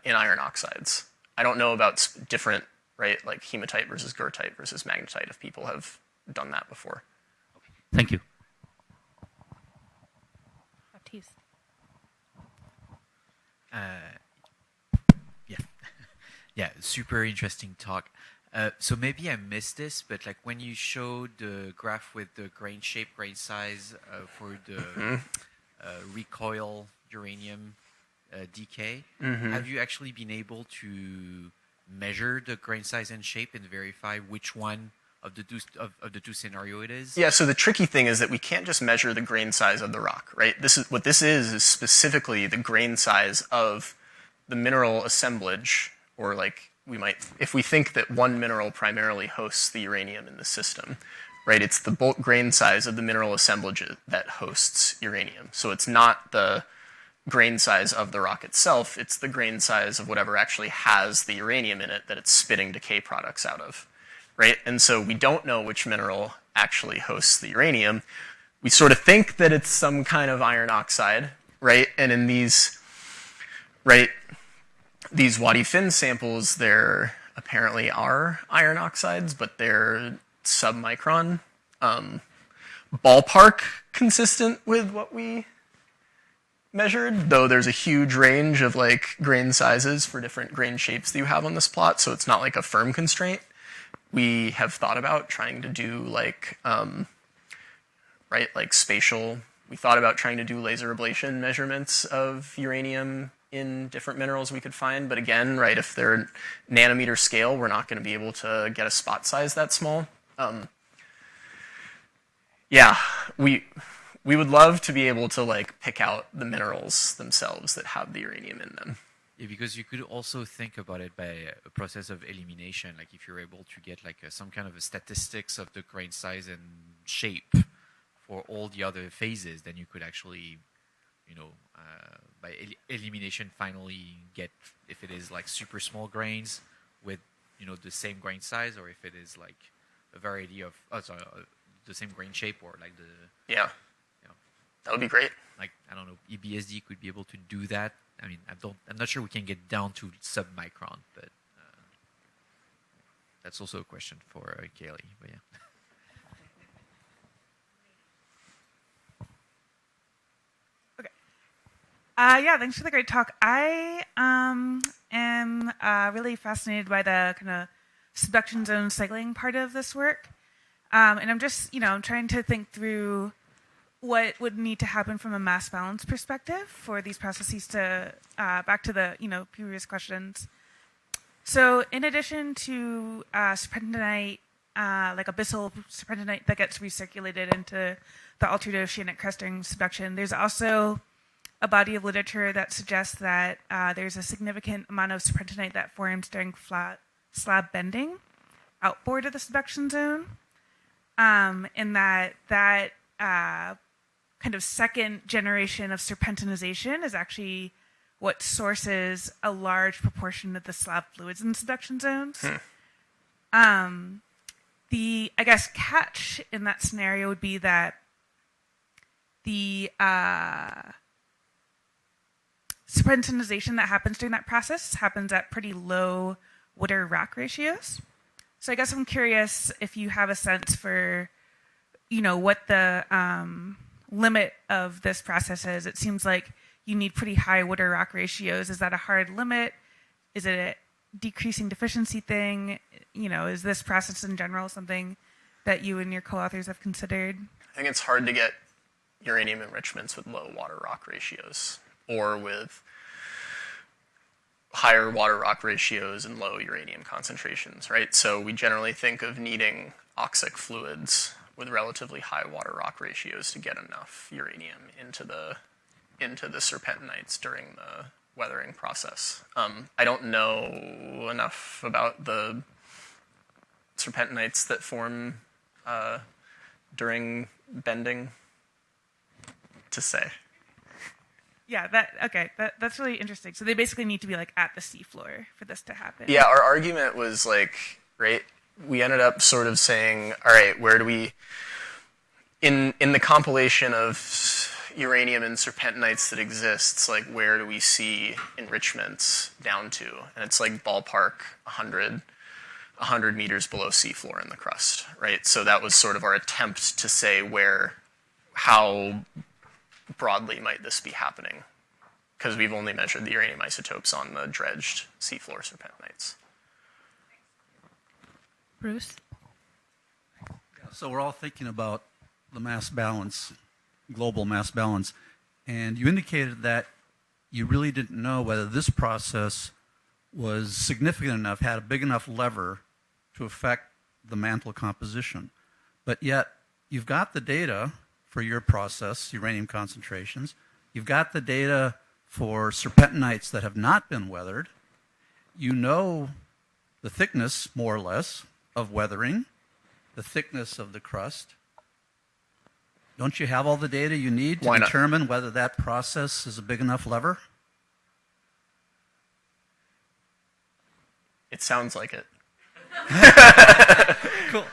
in iron oxides. I don't know about different, right, like hematite versus goethite versus magnetite if people have done that before. Okay. Thank you. Baptiste. Yeah, super interesting talk. So maybe I missed this, but when you showed the graph with the grain shape, grain size for the recoil uranium decay, have you actually been able to measure the grain size and shape and verify which one of the two scenario it is? Yeah, so the tricky thing is that we can't just measure the grain size of the rock, right? This is specifically the grain size of the mineral assemblage, or if we think that one mineral primarily hosts the uranium in the system, right? It's the bulk grain size of the mineral assemblage that hosts uranium. So it's not the grain size of the rock itself, it's the grain size of whatever actually has the uranium in it that it's spitting decay products out of, right? And so we don't know which mineral actually hosts the uranium. We sort of think that it's some kind of iron oxide, right? And in these Wadi fin samples, there apparently are iron oxides, but they're submicron, ballpark consistent with what we measured, though there's a huge range of like grain sizes for different grain shapes that you have on this plot, so it's not like a firm constraint. We have thought about trying to do like, like spatial. We thought about trying to do laser ablation measurements of uranium in different minerals we could find, but again, right, if they're nanometer scale, we're not going to be able to get a spot size that small. Yeah, we would love to be able to like pick out the minerals themselves that have the uranium in them. Yeah, because you could also think about it by a process of elimination. Like if you're able to get like some kind of a statistics of the grain size and shape for all the other phases, then you could actually, by elimination, finally get if it is like super small grains with the same grain size, or if it is like a variety of the same grain shape, or like the That would be great. like I don't know, EBSD could be able to do that. I mean, I'm not sure we can get down to sub-micron, but that's also a question for Kaylee. But yeah. Yeah, thanks for the great talk. I am really fascinated by the kind of subduction zone cycling part of this work. And I'm just, I'm trying to think through what would need to happen from a mass balance perspective for these processes to, back to the, previous questions. So in addition to serpentinite, like abyssal serpentinite that gets recirculated into the altered oceanic crust during subduction, there's also a body of literature that suggests that there's a significant amount of serpentinite that forms during flat slab bending outboard of the subduction zone. And that kind of second generation of serpentinization is actually what sources a large proportion of the slab fluids in subduction zones. The, I guess, catch in that scenario would be that the serpentinization that happens during that process happens at pretty low water rock ratios. So I guess I'm curious if you have a sense for, what the limit of this process is. It seems like you need pretty high water rock ratios. Is that a hard limit? Is it a decreasing deficiency thing? Is this process in general something that you and your co-authors have considered? I think it's hard to get uranium enrichments with low water rock ratios or with higher water rock ratios and low uranium concentrations, right? So we generally think of needing oxic fluids with relatively high water rock ratios to get enough uranium into the serpentinites during the weathering process. I don't know enough about the serpentinites that form during bending to say. Yeah, that's really interesting. So they basically need to be like at the seafloor for this to happen. Yeah, our argument was like, right, we ended up sort of saying, all right, where do we, in the compilation of uranium and serpentinites that exists, like where do we see enrichments down to? And it's like ballpark 100 meters below seafloor in the crust, right? So that was sort of our attempt to say how broadly might this be happening? Because we've only measured the uranium isotopes on the dredged seafloor serpentinites. Bruce? So we're all thinking about the mass balance, global mass balance, and you indicated that you really didn't know whether this process was significant enough, had a big enough lever to affect the mantle composition. But yet, you've got the data for your process, uranium concentrations. You've got the data for serpentinites that have not been weathered. You know the thickness, more or less, of weathering, the thickness of the crust. Don't you have all the data you need to determine whether that process is a big enough lever? It sounds like it. Cool.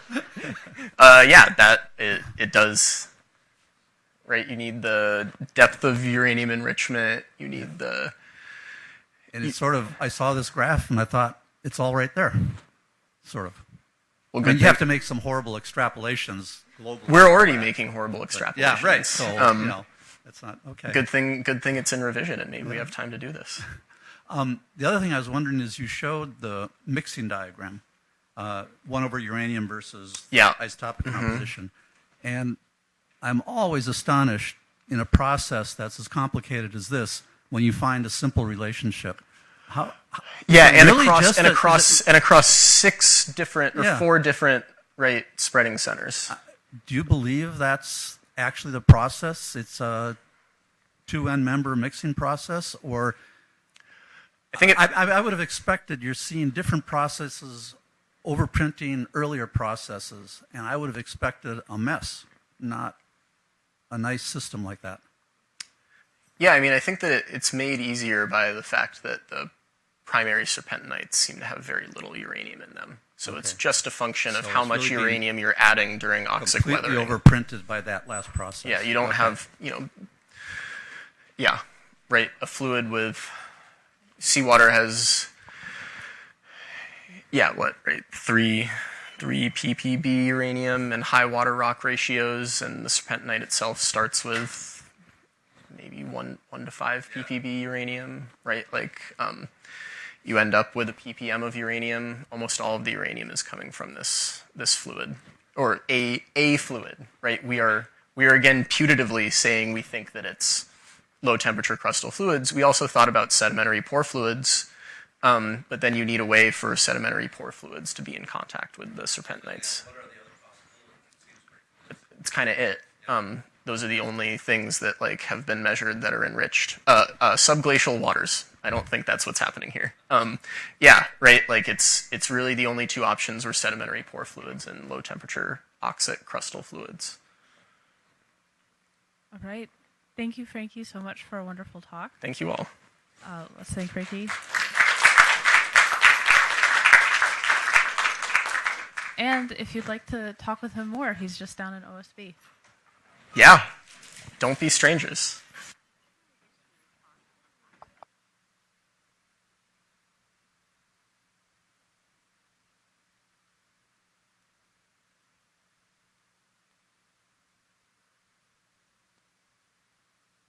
It does. Right, you need the depth of uranium enrichment. You need the. And it's sort of. I saw this graph and I thought it's all right there, sort of. Well, I mean, you have to make some horrible extrapolations globally. We're already making horrible extrapolations. Yeah, right. So That's not okay. Good thing it's in revision, and maybe we have time to do this. The other thing I was wondering is you showed the mixing diagram, 1 over uranium versus isotopic composition. And I'm always astonished in a process that's as complicated as this when you find a simple relationship. And really across 6 different or 4 different spreading centers. Do you believe that's actually the process? It's a 2N member mixing process, or I would have expected you're seeing different processes overprinting earlier processes, and I would have expected a mess, not a nice system like that. Yeah, I mean, I think that it's made easier by the fact that the primary serpentinites seem to have very little uranium in them. So it's just a function of how much uranium you're adding during oxic weathering. Completely overprinted by that last process. Yeah, you don't have, a fluid with seawater has, 3 ppb uranium and high water rock ratios, and the serpentinite itself starts with maybe 1 to 5 ppb uranium, right? You end up with a ppm of uranium. Almost all of the uranium is coming from this fluid, or a fluid, right? We are again putatively saying we think that it's low temperature crustal fluids. We also thought about sedimentary pore fluids, but then you need a way for sedimentary pore fluids to be in contact with the serpentinites. What are the other possibilities? It's kind of it. Those are the only things that have been measured that are enriched. Subglacial waters. I don't think that's what's happening here. It's really the only 2 options were sedimentary pore fluids and low temperature oxic crustal fluids. All right. Thank you, Frankie, so much for a wonderful talk. Thank you all. Let's thank Frankie. And if you'd like to talk with him more, he's just down in OSB. Yeah. Don't be strangers.